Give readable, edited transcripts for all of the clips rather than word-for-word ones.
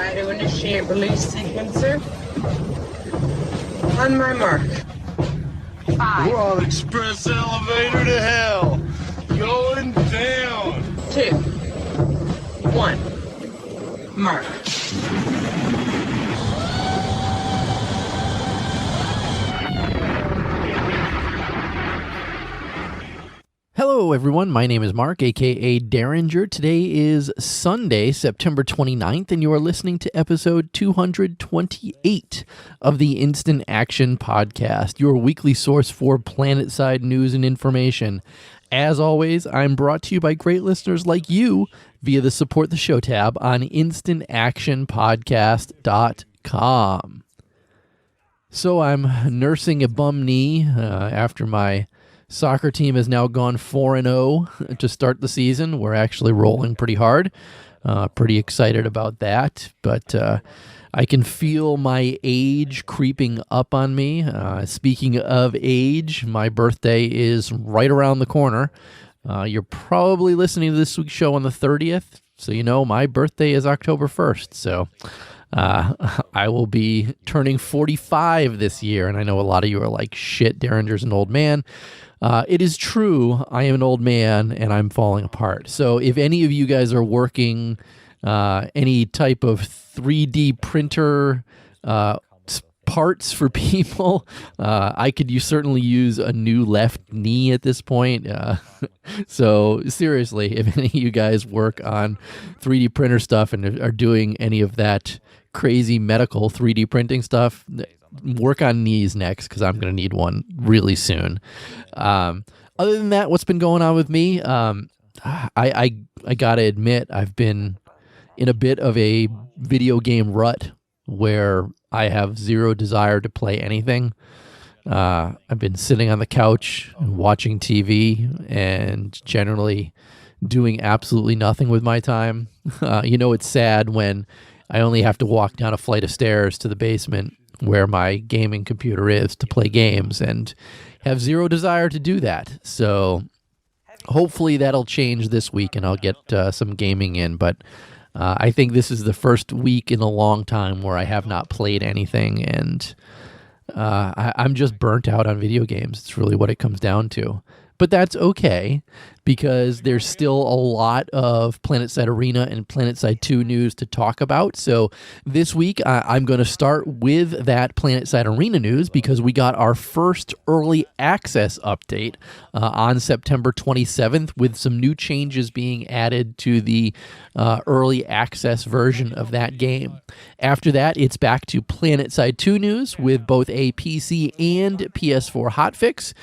Try to initiate release sequencer. On my mark. 5. We're on express elevator to hell. Going down. 2. 1. Mark. Hello everyone, my name is Mark, aka Derringer. Today is Sunday, September 29th, and you are listening to episode 228 of the Instant Action Podcast, your weekly source for Planetside news and information. As always, I'm brought to you by great listeners like you via the Support the Show tab on instantactionpodcast.com. So I'm nursing a bum knee after my soccer team has now gone 4-0 to start the season. We're actually rolling pretty hard. Pretty excited about that. But I can feel my age creeping up on me. Speaking of age, my birthday is right around the corner. You're probably listening to this week's show on the 30th. So you know my birthday is October 1st. So I will be turning 45 this year. And I know a lot of you are like, shit, Derringer's an old man. It is true, I am an old man and I'm falling apart. So if any of you guys are working any type of 3D printer parts for people, I could certainly use a new left knee at this point. So seriously, if any of you guys work on 3D printer stuff and are doing any of that crazy medical 3D printing stuff, work on knees next, because I'm going to need one really soon. Other than that, what's been going on with me? I got to admit, I've been in a bit of a video game rut where I have zero desire to play anything. I've been sitting on the couch and watching TV and generally doing absolutely nothing with my time. It's sad when I only have to walk down a flight of stairs to the basement where my gaming computer is to play games, and have zero desire to do that. So hopefully that'll change this week and I'll get some gaming in. But I think this is the first week in a long time where I have not played anything, and I'm just burnt out on video games. It's really what it comes down to. But that's okay, because there's still a lot of Planetside Arena and Planetside 2 news to talk about. So this week, I'm going to start with that Planetside Arena news, because we got our first early access update on September 27th, with some new changes being added to the early access version of that game. After that, it's back to Planetside 2 news with both a PC and PS4 Hotfix,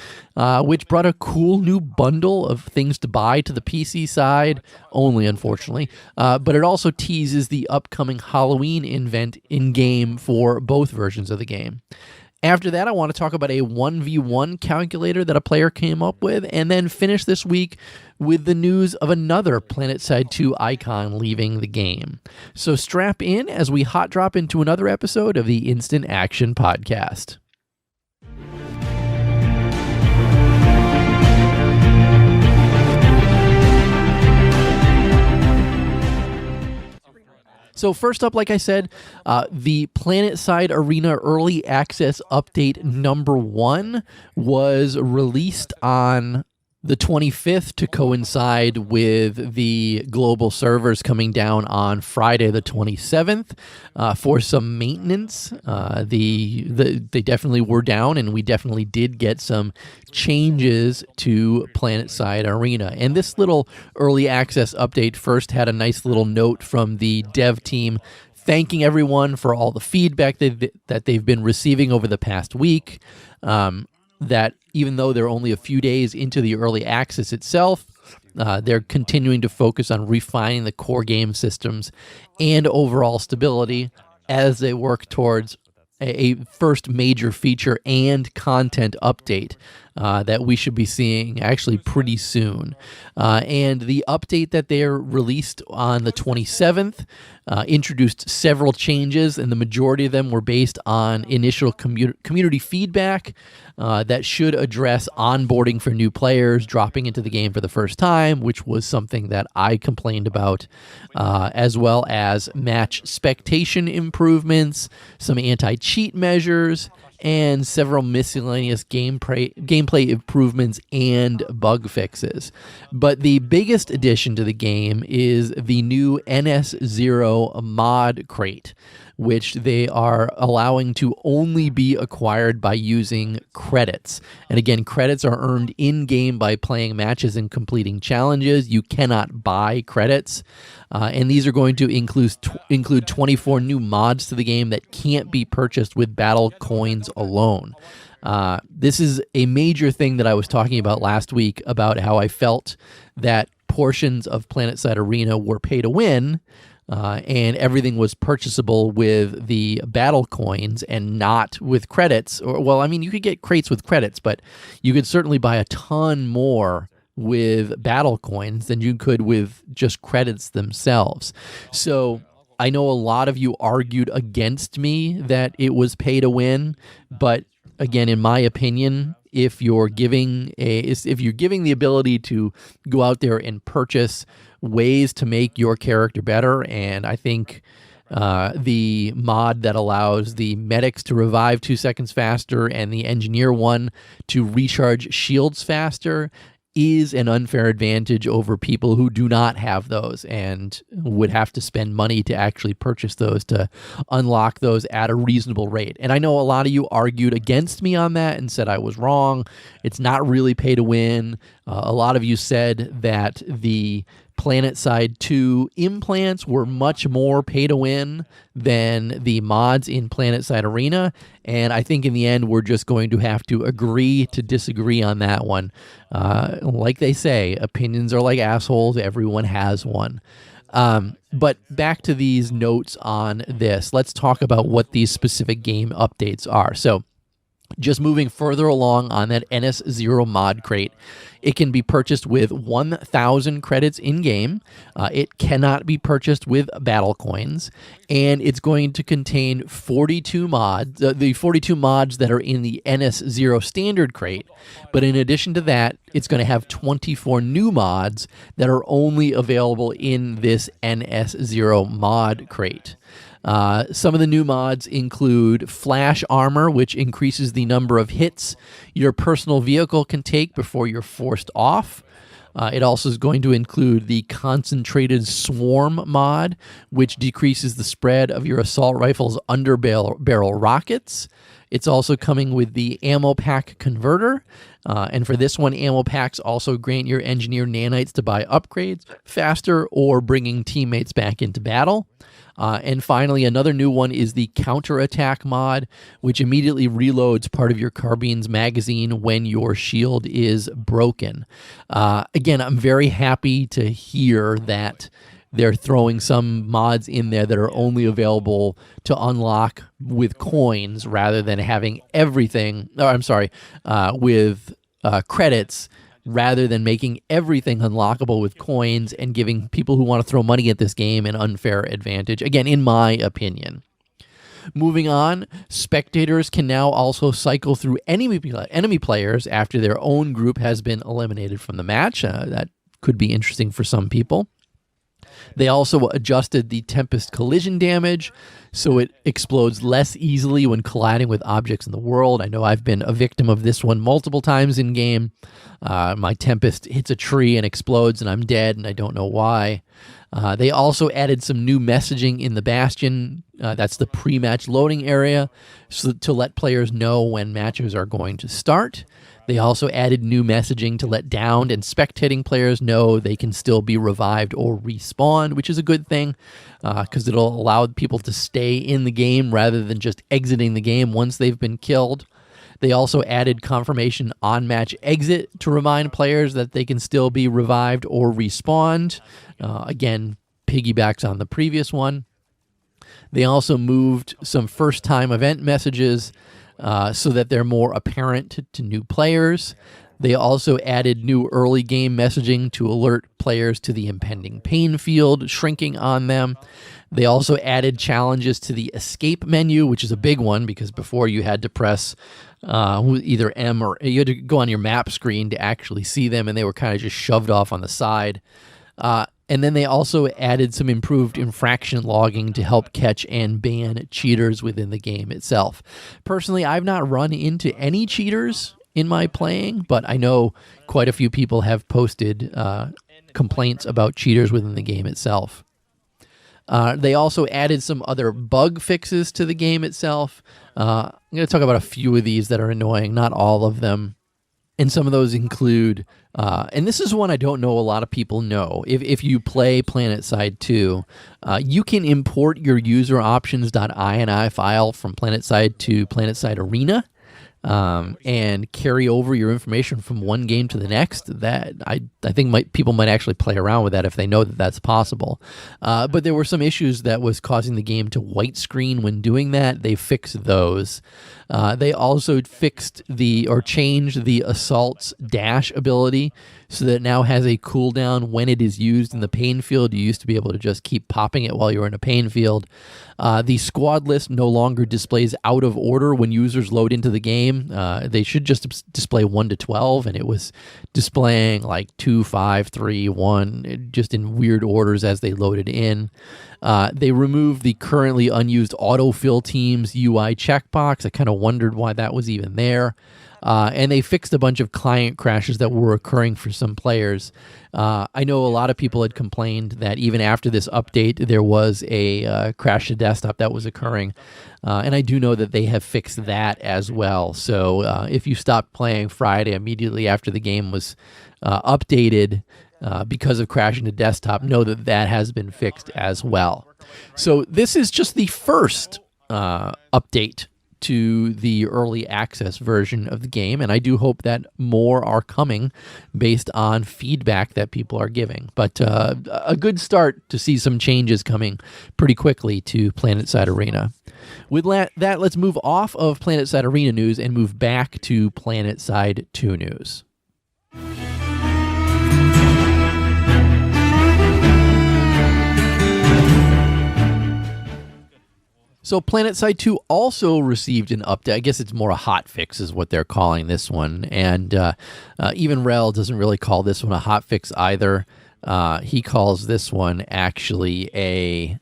which brought a cool new bundle of things to buy to the PC side, only unfortunately, but it also teases the upcoming Halloween event in-game for both versions of the game. After that, I want to talk about a 1v1 calculator that a player came up with, and then finish this week with the news of another Planetside 2 icon leaving the game. So strap in as we hot drop into another episode of the Instant Action Podcast. So first up, like I said, the Planetside Arena Early Access Update number 1 was released on the 25th to coincide with the global servers coming down on Friday the 27th for some maintenance. They definitely were down, and we definitely did get some changes to Planetside Arena. And this little early access update first had a nice little note from the dev team thanking everyone for all the feedback that they've been receiving over the past week. That even though they're only a few days into the early access itself, they're continuing to focus on refining the core game systems and overall stability as they work towards a first major feature and content update that we should be seeing actually pretty soon. And the update that they're released on the 27th introduced several changes, and the majority of them were based on initial community feedback that should address onboarding for new players dropping into the game for the first time, which was something that I complained about, as well as match spectation improvements, some anti-cheat measures, and several miscellaneous gameplay improvements and bug fixes. But the biggest addition to the game is the new NS0 mod crate, which they are allowing to only be acquired by using credits. And again, credits are earned in-game by playing matches and completing challenges. You cannot buy credits. And these are going to include 24 new mods to the game that can't be purchased with battle coins alone. This is a major thing that I was talking about last week about how I felt that portions of Planetside Arena were pay to win, and everything was purchasable with the battle coins and not with credits. Or, well, I mean, you could get crates with credits, but you could certainly buy a ton more with battle coins than you could with just credits themselves. So I know a lot of you argued against me that it was pay to win, but again, in my opinion, if you're giving the ability to go out there and purchase ways to make your character better, and I think the mod that allows the medics to revive 2 seconds faster and the engineer one to recharge shields faster is an unfair advantage over people who do not have those and would have to spend money to actually purchase those to unlock those at a reasonable rate. And I know a lot of you argued against me on that and said I was wrong. It's not really pay to win. A lot of you said that the Planetside 2 implants were much more pay to win than the mods in Planetside Arena, and I think in the end we're just going to have to agree to disagree on that one. Like they say, opinions are like assholes, everyone has one. But back to these notes on this, let's talk about what these specific game updates are. So just moving further along on that NS0 mod crate, it can be purchased with 1,000 credits in-game. It cannot be purchased with battle coins, and it's going to contain 42 mods, the 42 mods that are in the NS0 standard crate. But in addition to that, it's going to have 24 new mods that are only available in this NS0 mod crate. Some of the new mods include Flash Armor, which increases the number of hits your personal vehicle can take before you're forced off. It also is going to include the Concentrated Swarm mod, which decreases the spread of your assault rifle's underbarrel rockets. It's also coming with the Ammo Pack Converter. And for this one, Ammo Packs also grant your engineer nanites to buy upgrades faster or bringing teammates back into battle. And finally, another new one is the Counterattack mod, which immediately reloads part of your carbine's magazine when your shield is broken. Again, I'm very happy to hear that they're throwing some mods in there that are only available to unlock with coins rather than having everything, with credits, rather than making everything unlockable with coins and giving people who want to throw money at this game an unfair advantage, again, in my opinion. Moving on, spectators can now also cycle through enemy players after their own group has been eliminated from the match. That could be interesting for some people. They also adjusted the Tempest collision damage, so it explodes less easily when colliding with objects in the world. I know I've been a victim of this one multiple times in game. My Tempest hits a tree and explodes, and I'm dead, and I don't know why. They also added some new messaging in the Bastion. That's the pre-match loading area, so to let players know when matches are going to start. They also added new messaging to let downed and spectating players know they can still be revived or respawned, which is a good thing because it'll allow people to stay in the game rather than just exiting the game once they've been killed. They also added confirmation on match exit to remind players that they can still be revived or respawned. Again, piggybacks on the previous one. They also moved some first-time event messages so that they're more apparent to new players. They also added new early game messaging to alert players to the impending pain field shrinking on them. They also added challenges to the escape menu, which is a big one because before you had to press either M or you had to go on your map screen to actually see them, and they were kind of just shoved off on the side. And then they also added some improved infraction logging to help catch and ban cheaters within the game itself. Personally, I've not run into any cheaters in my playing, but I know quite a few people have posted complaints about cheaters within the game itself. They also added some other bug fixes to the game itself. I'm going to talk about a few of these that are annoying, not all of them. And some of those include, and this is one I don't know a lot of people know. If you play Planetside 2, you can import your user options.ini file from Planetside to Planetside Arena. And carry over your information from one game to the next. That I think people might actually play around with that if they know that that's possible. But there were some issues that was causing the game to white screen when doing that. They fixed those. They also changed the assault's dash ability so that it now has a cooldown when it is used in the pain field. You used to be able to just keep popping it while you were in a pain field. The squad list no longer displays out of order when users load into the game. They should just display 1 to 12, and it was displaying like 2, 5, 3, 1, just in weird orders as they loaded in. They removed the currently unused autofill teams UI checkbox. I kind of wondered why that was even there. And they fixed a bunch of client crashes that were occurring for some players. I know a lot of people had complained that even after this update, there was a crash to desktop that was occurring. And I do know that they have fixed that as well. So if you stopped playing Friday immediately after the game was updated because of crashing to desktop, know that that has been fixed as well. So this is just the first update to the early access version of the game, and I do hope that more are coming based on feedback that people are giving. But a good start to see some changes coming pretty quickly to Planetside Arena. With that, let's move off of Planetside Arena news and move back to Planetside 2 news. So Planetside 2 also received an update. I guess it's more a hotfix is what they're calling this one. And even Rel doesn't really call this one a hotfix either. He calls this one actually a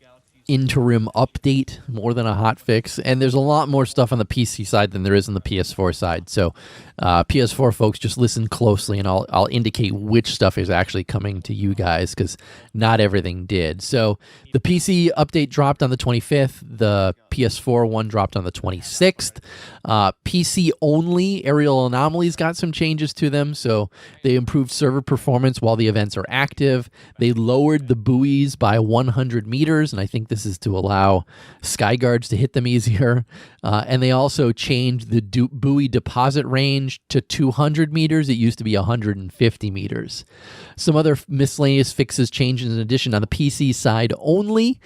interim update more than a hotfix. And there's a lot more stuff on the PC side than there is on the PS4 side. So PS4 folks, just listen closely and I'll indicate which stuff is actually coming to you guys because not everything did. So the PC update dropped on the 25th. The PS4 one dropped on the 26th. PC only aerial anomalies got some changes to them. So they improved server performance while the events are active. They lowered the buoys by 100 meters, and I think this is to allow skyguards to hit them easier. And they also changed the buoy deposit range to 200 meters. It used to be 150 meters. Some other miscellaneous fixes changes in addition on the PC side only.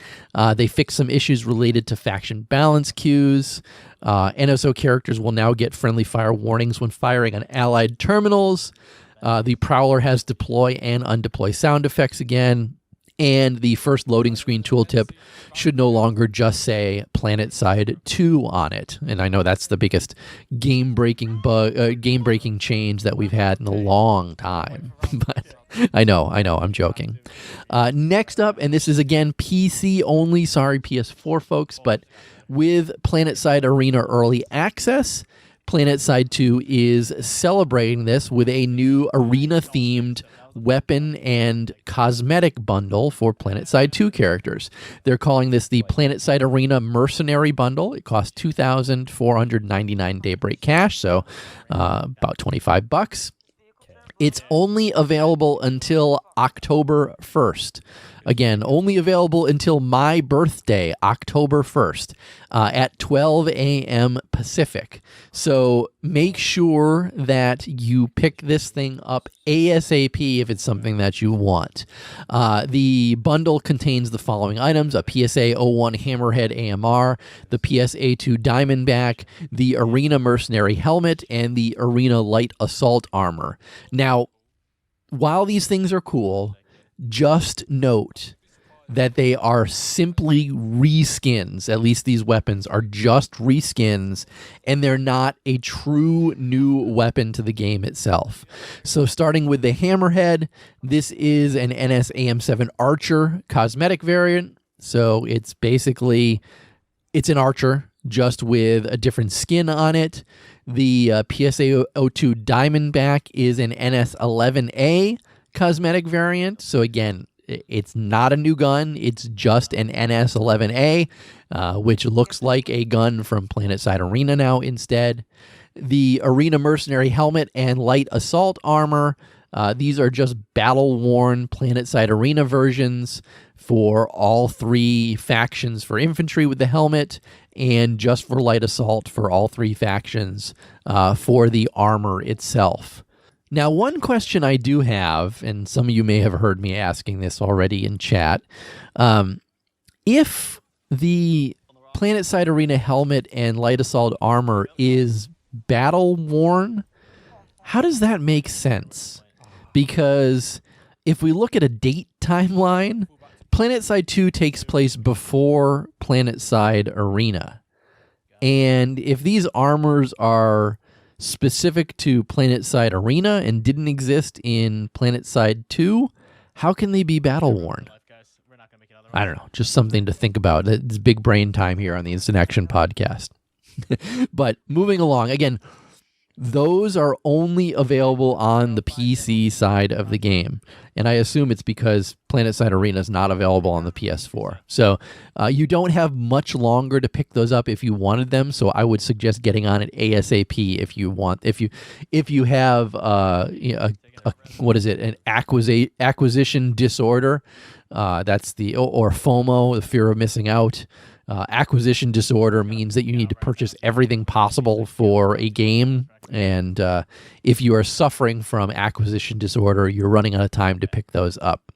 They fixed some issues related to faction balance queues. NSO characters will now get friendly fire warnings when firing on allied terminals. The Prowler has deploy and undeploy sound effects again. And the first loading screen tooltip should no longer just say Planetside 2 on it. And I know that's the biggest game-breaking change that we've had in a long time. But I know, I'm joking. Next up, and this is again PC only, sorry PS4 folks, but with Planetside Arena Early Access, Planetside 2 is celebrating this with a new arena-themed weapon and cosmetic bundle for Planetside 2 characters. They're calling this the Planetside Arena Mercenary Bundle. It costs 2,499 Daybreak cash, so about $25. It's only available until October 1st. Again, only available until my birthday, October 1st, at 12 a.m. Pacific. So make sure that you pick this thing up ASAP if it's something that you want. The bundle contains the following items: a PSA 01 Hammerhead AMR, the PSA 2 Diamondback, the Arena Mercenary Helmet, and the Arena Light Assault Armor. Now, while these things are cool, just note that they are simply reskins. At least these weapons are just reskins, and they're not a true new weapon to the game itself. So starting with the Hammerhead, this is an NS-AM7 Archer cosmetic variant. So it's basically, it's an Archer just with a different skin on it. The PSA 02 Diamondback is an NS-11A cosmetic variant. So again, it's not a new gun. It's just an NS-11A, which looks like a gun from Planetside Arena now instead. The Arena Mercenary Helmet and Light Assault Armor, these are just battle-worn Planetside Arena versions for all three factions for infantry with the helmet, and just for Light Assault for all three factions for the armor itself. Now, one question I do have, and some of you may have heard me asking this already in chat, if the Planetside Arena helmet and Light Assault armor is battle-worn, how does that make sense? Because if we look at a date timeline, Planetside 2 takes place before Planetside Arena. And if these armors are specific to Planetside Arena and didn't exist in Planetside 2, how can they be battle-worn? I don't know, just something to think about. It's big brain time here on the Instant Action Podcast. But moving along, again, those are only available on the PC side of the game. And I assume it's because Planetside Arena is not available on the PS4. So you don't have much longer to pick those up if you wanted them. So I would suggest getting on it ASAP if you want. If you have what is it? An acquisition disorder. That's the, or FOMO, the fear of missing out. Acquisition disorder means that you need to purchase everything possible for a game. And if you are suffering from acquisition disorder, you're running out of time to pick those up.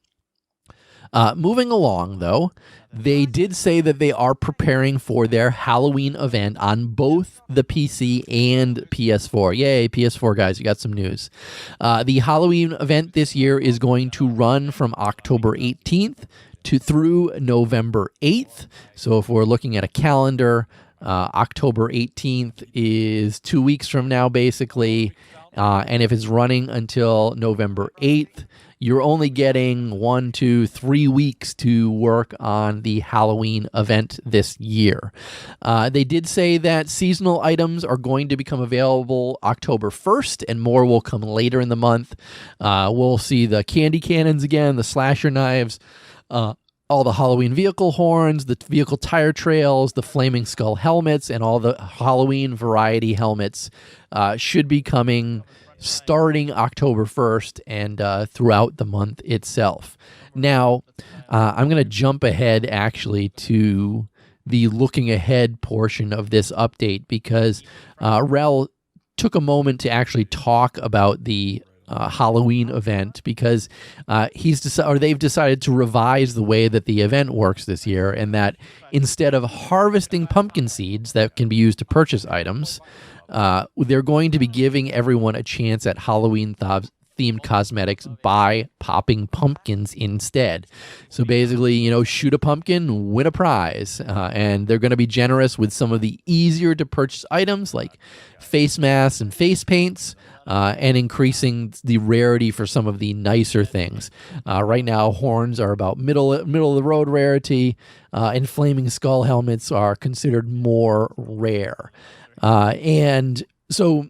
Moving along, though, they did say that they are preparing for their Halloween event on both the PC and PS4. Yay, PS4 guys, you got some news. The Halloween event this year is going to run from October 18th through November 8th. So if we're looking at a calendar, October 18th is 2 weeks from now, basically. And if it's running until November 8th, you're only getting 1, 2, 3 weeks to work on the Halloween event this year. They did say that seasonal items are going to become available October 1st, and more will come later in the month. We'll see the candy cannons again, the slasher knives, all the Halloween vehicle horns, the vehicle tire trails, the flaming skull helmets, and all the Halloween variety helmets should be coming starting October 1st and throughout the month itself. Now, I'm going to jump ahead actually to the looking ahead portion of this update because Rel took a moment to actually talk about the Halloween event because they've decided to revise the way that the event works this year, and that instead of harvesting pumpkin seeds that can be used to purchase items, they're going to be giving everyone a chance at Halloween themed cosmetics by popping pumpkins instead. So basically, shoot a pumpkin, win a prize. And they're going to be generous with some of the easier to purchase items like face masks and face paints, and increasing the rarity for some of the nicer things. Right now, horns are about middle of the road rarity, and flaming skull helmets are considered more rare. And so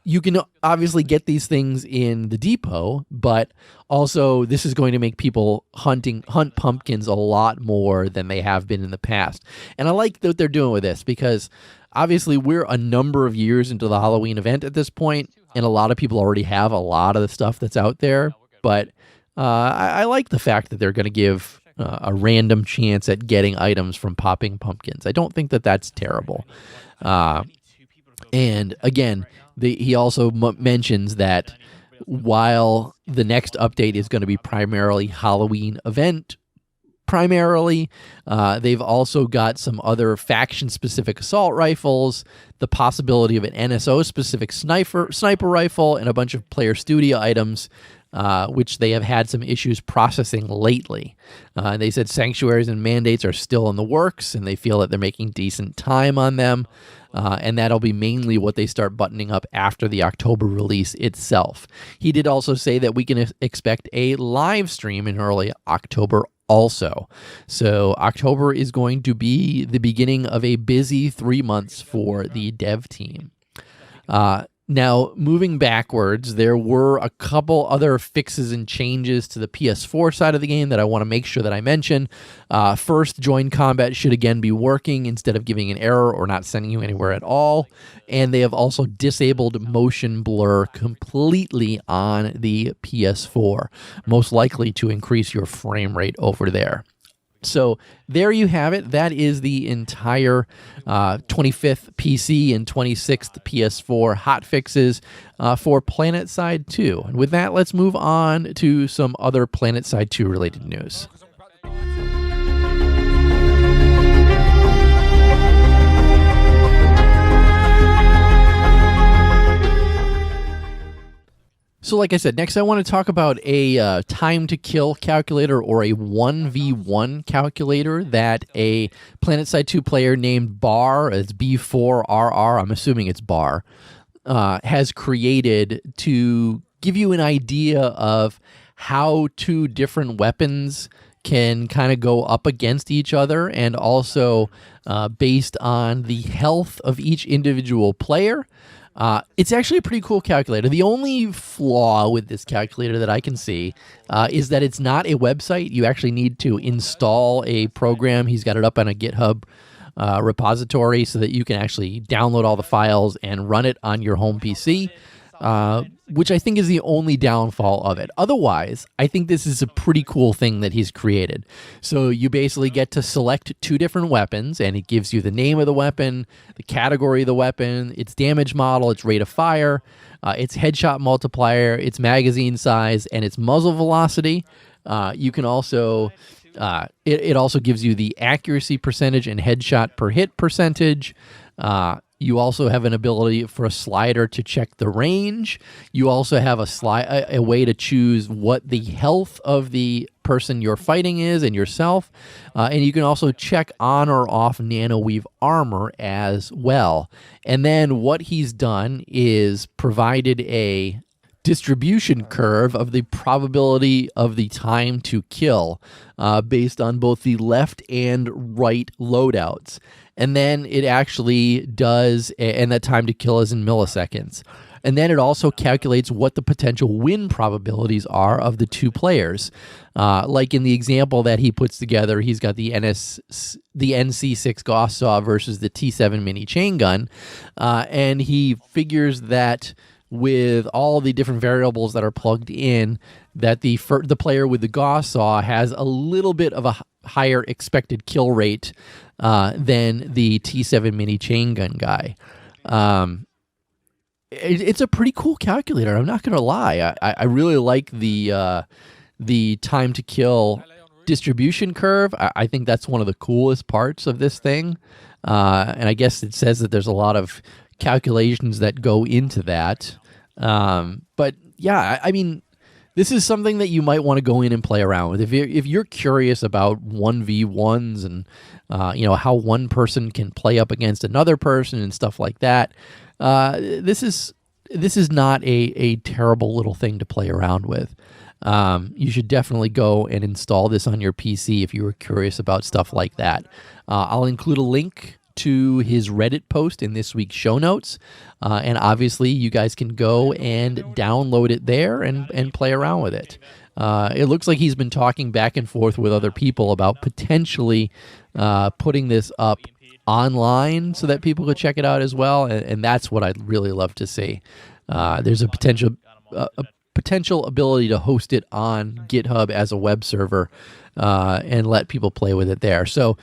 you can obviously get these things in the depot, but also this is going to make people hunt pumpkins a lot more than they have been in the past. And I like what they're doing with this because obviously we're a number of years into the Halloween event at this point, and a lot of people already have a lot of the stuff that's out there. But I like the fact that they're going to give a random chance at getting items from popping pumpkins. I don't think that that's terrible. And again, he also mentions that while the next update is going to be primarily Halloween event. Primarily, they've also got some other faction-specific assault rifles, the possibility of an NSO-specific sniper rifle, and a bunch of player studio items, which they have had some issues processing lately. They said sanctuaries and mandates are still in the works, and they feel that they're making decent time on them, and that'll be mainly what they start buttoning up after the October release itself. He did also say that we can expect a live stream in early October also. So October is going to be the beginning of a busy 3 months for the dev team. Now, moving backwards, there were a couple other fixes and changes to the PS4 side of the game that I want to make sure that I mention. First, join combat should again be working instead of giving an error or not sending you anywhere at all. And they have also disabled motion blur completely on the PS4, most likely to increase your frame rate over there. So there you have it. That is the entire 25th PC and 26th PS4 hotfixes for Planetside 2. And with that, let's move on to some other Planetside 2 related news. So like I said, next I want to talk about a time to kill calculator, or a 1v1 calculator that a Planetside 2 player named Bar, it's B4RR, I'm assuming it's Bar, has created to give you an idea of how two different weapons can kind of go up against each other, and also based on the health of each individual player. It's actually a pretty cool calculator. The only flaw with this calculator that I can see is that it's not a website. You actually need to install a program. He's got it up on a GitHub repository so that you can actually download all the files and run it on your home PC, which I think is the only downfall of it. Otherwise, I think this is a pretty cool thing that he's created. So you basically get to select two different weapons, and it gives you the name of the weapon, the category of the weapon, its damage model, its rate of fire, its headshot multiplier, its magazine size, and its muzzle velocity. You can also... it also gives you the accuracy percentage and headshot per hit percentage. You also have an ability for a slider to check the range. You also have a way to choose what the health of the person you're fighting is and yourself. And you can also check on or off nanoweave armor as well. And then what he's done is provided a distribution curve of the probability of the time to kill based on both the left and right loadouts. And then it actually does, and that time to kill is in milliseconds. And then it also calculates what the potential win probabilities are of the two players. Like in the example that he puts together, he's got the NC6 Gauss Saw versus the T7 Mini Chain Gun. And he figures that with all the different variables that are plugged in, that the player with the Gauss Saw has a little bit of a higher expected kill rate than the T7 Mini Chain Gun guy. It's a pretty cool calculator. I'm not going to lie. I really like the time to kill distribution curve. I think that's one of the coolest parts of this thing. And I guess it says that there's a lot of calculations that go into that. But yeah, I mean, this is something that you might want to go in and play around with. If you're curious about 1v1s and how one person can play up against another person and stuff like that, this is not a terrible little thing to play around with. You should definitely go and install this on your PC if you were curious about stuff like that. I'll include a link to his Reddit post in this week's show notes. And obviously, you guys can go and download it there and play around with it. It looks like he's been talking back and forth with other people about potentially putting this up online so that people could check it out as well. And that's what I'd really love to see. There's a potential ability to host it on GitHub as a web server and let people play with it there. So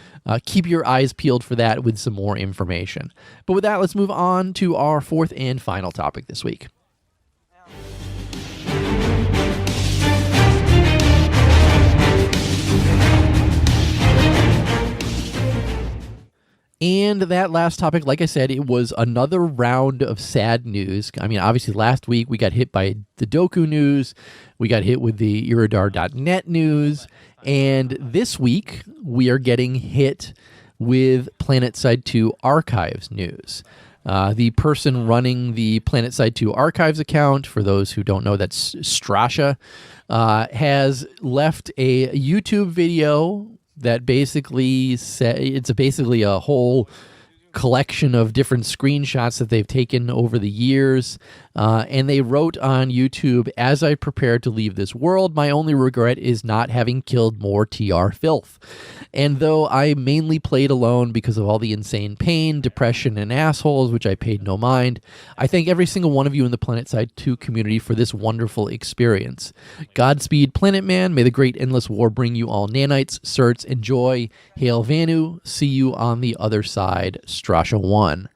keep your eyes peeled for that with some more information. But with that, let's move on to our fourth and final topic this week. And that last topic, like I said, it was another round of sad news. I mean, obviously, last week we got hit by the Doku news. We got hit with the Iridar.net news. And this week, we are getting hit with Planetside 2 Archives news. The person running the Planetside 2 Archives account, for those who don't know, that's Strasha, has left a YouTube video that basically it's basically a whole collection of different screenshots that they've taken over the years. And they wrote on YouTube, "As I prepare to leave this world, my only regret is not having killed more TR filth. And though I mainly played alone because of all the insane pain, depression, and assholes, which I paid no mind, I thank every single one of you in the Planetside 2 community for this wonderful experience. Godspeed, Planet Man. May the great endless war bring you all nanites, certs, and joy. Hail Vanu. See you on the other side. Strasha 1."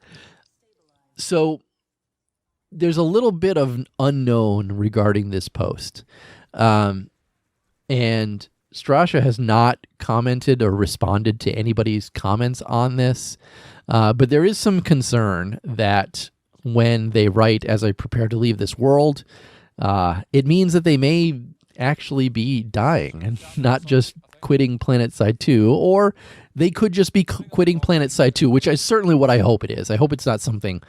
So there's a little bit of unknown regarding this post. And Strasha has not commented or responded to anybody's comments on this. But there is some concern that when they write, "As I prepare to leave this world," it means that they may actually be dying and not just quitting Planetside 2, or they could just be quitting Planetside 2, which is certainly what I hope it is. I hope it's not something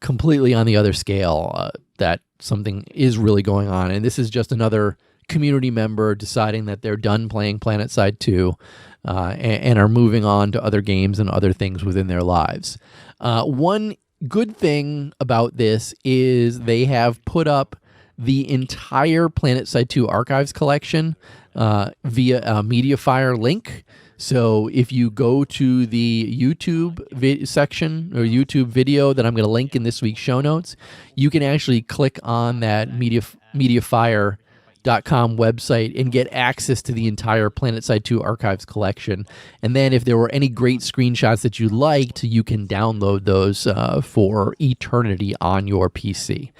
completely on the other scale, that something is really going on. And this is just another community member deciding that they're done playing Planetside 2 and are moving on to other games and other things within their lives. One good thing about this is they have put up the entire Planetside 2 Archives collection via a MediaFire link. So if you go to the YouTube section or YouTube video that I'm going to link in this week's show notes, you can actually click on that MediaFire.com website and get access to the entire Planetside 2 Archives collection. And then if there were any great screenshots that you liked, you can download those for eternity on your PC.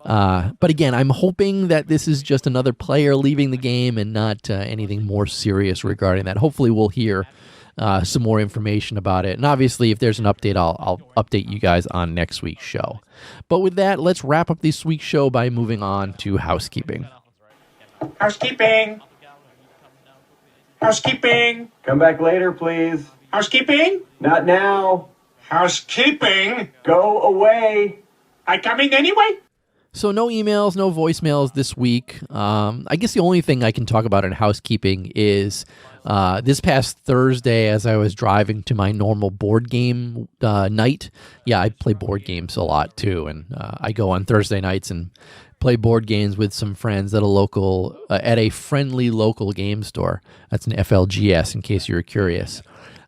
But again, I'm hoping that this is just another player leaving the game and not anything more serious regarding that. Hopefully we'll hear some more information about it. And obviously, if there's an update, I'll update you guys on next week's show. But with that, let's wrap up this week's show by moving on to housekeeping. Housekeeping. Housekeeping. Come back later, please. Housekeeping. Not now. Housekeeping. Go away. I coming anyway? So no emails, no voicemails this week. I guess the only thing I can talk about in housekeeping is this past Thursday as I was driving to my normal board game night. Yeah, I play board games a lot too, and I go on Thursday nights and play board games with some friends at a friendly local game store. That's an FLGS in case you're curious.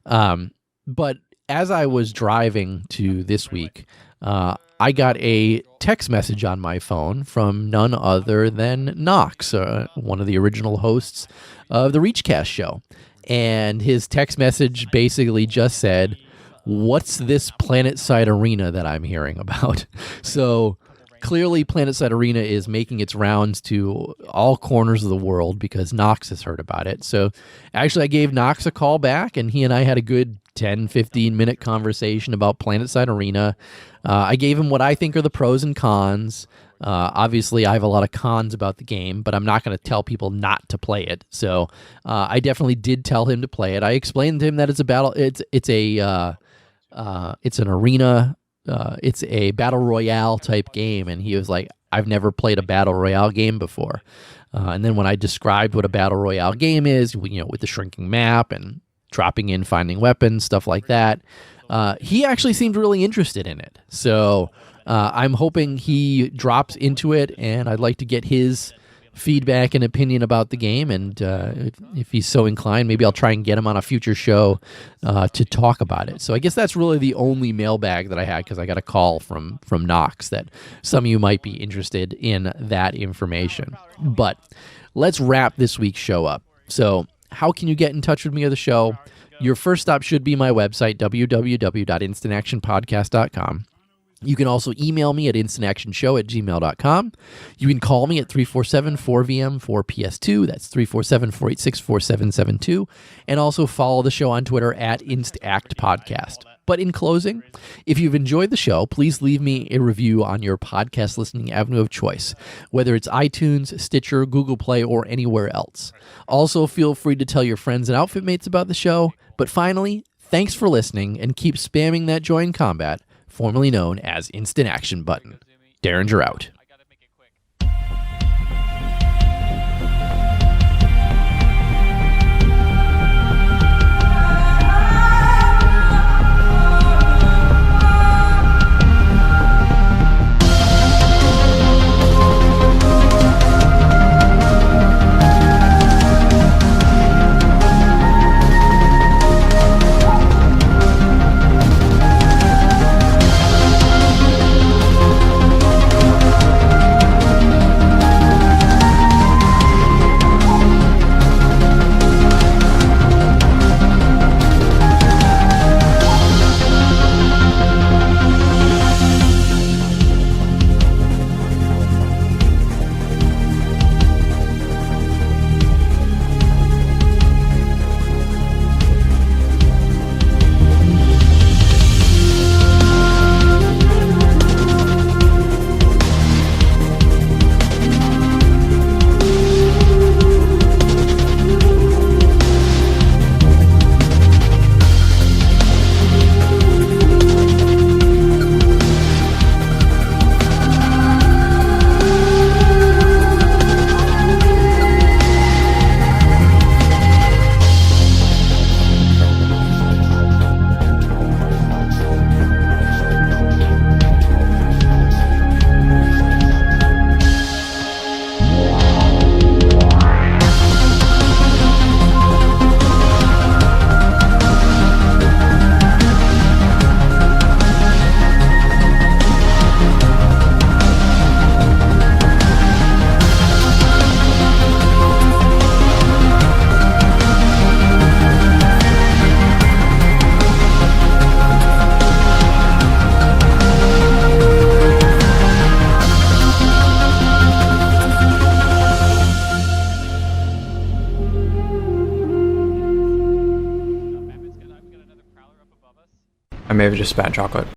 But as I was driving to this week, I got a text message on my phone from none other than Knox, one of the original hosts of the Reachcast show. And his text message basically just said, "What's this Planetside Arena that I'm hearing about?" So clearly Planetside Arena is making its rounds to all corners of the world because Knox has heard about it. So actually I gave Knox a call back, and he and I had a good 10, 15-minute conversation about Planetside Arena. I gave him what I think are the pros and cons. Obviously, I have a lot of cons about the game, but I'm not going to tell people not to play it. So I definitely did tell him to play it. I explained to him that it's a battle. It's an arena. It's a battle royale type game, and he was like, "I've never played a battle royale game before." And then when I described what a battle royale game is, with the shrinking map and dropping in, finding weapons, stuff like that, he actually seemed really interested in it. So I'm hoping he drops into it, and I'd like to get his feedback and opinion about the game. And if he's so inclined, maybe I'll try and get him on a future show to talk about it. So I guess that's really the only mailbag that I had, because I got a call from Knox that some of you might be interested in that information. But let's wrap this week's show up. So how can you get in touch with me or the show? Your first stop should be my website, www.instantactionpodcast.com. You can also email me at instantactionshow@gmail.com. You can call me at 347-4VM-4PS2. That's 347-486-4772. And also follow the show on Twitter at InstActPodcast. But in closing, if you've enjoyed the show, please leave me a review on your podcast listening avenue of choice, whether it's iTunes, Stitcher, Google Play, or anywhere else. Also, feel free to tell your friends and outfit mates about the show. But finally, thanks for listening, and keep spamming that join combat, formerly known as Instant Action button. Derringer out. I may have just spat chocolate.